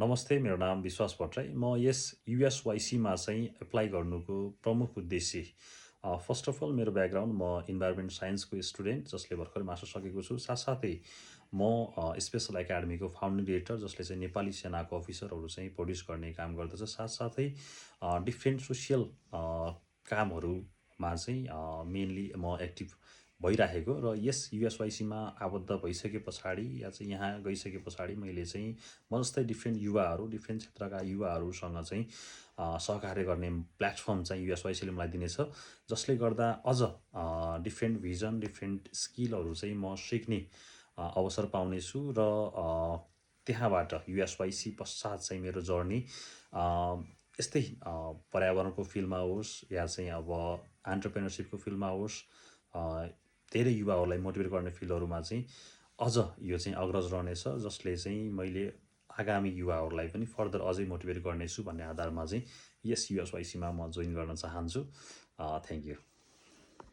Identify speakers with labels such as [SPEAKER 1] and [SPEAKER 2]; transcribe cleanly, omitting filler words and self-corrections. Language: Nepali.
[SPEAKER 1] नमस्ते, मेरो नाम विश्वास भट्टराई। म यस युएसवाइसीमा चाहिँ एप्लाई गर्नुको प्रमुख उद्देश्य फर्स्ट अफ अल मेरो ब्याकग्राउन्ड म इन्भाइरोमेन्ट साइन्सको स्टुडेन्ट जसले भर्खर मास्टर सकेको छु। साथसाथै म स्पेसल एकाडेमीको फाउन्डिङ डिरेक्टर जसले चाहिँ नेपाली सेनाको अफिसरहरू चाहिँ प्रड्युस गर्ने काम गर्दछ। साथसाथै डिफ्रेन्ट सोसियल कामहरूमा चाहिँ मेनली म एक्टिभ भइराखेको र यस युएसवाइसीमा आबद्ध भइसके पछाडि या चाहिँ यहाँ गइसके पछाडि मैले चाहिँ म जस्तै डिफ्रेन्ट युवाहरू, डिफ्रेन्ट क्षेत्रका युवाहरूसँग चाहिँ सहकार्य गर्ने प्लेटफर्म चाहिँ युएसवाइसीले मलाई दिनेछ, जसले गर्दा अझ डिफ्रेन्ट भिजन, डिफ्रेन्ट स्किलहरू चाहिँ म सिक्ने अवसर पाउनेछु र त्यहाँबाट युएसवाइसी पश्चात चाहिँ मेरो जर्नी यस्तै पर्यावरणको फिल्डमा होस् या चाहिँ अब एन्टरप्रेन्योरसिपको फिल्डमा होस्, धेरै युवाहरूलाई मोटिभेट गर्ने फिल्डहरूमा चाहिँ अझ यो चाहिँ अग्रज रहनेछ, जसले चाहिँ मैले आगामी युवाहरूलाई पनि फर्दर अझै मोटिभेट गर्नेछु भन्ने आधारमा चाहिँ यस युएसवाइसीमा म जोइन गर्न चाहन्छु। Thank you.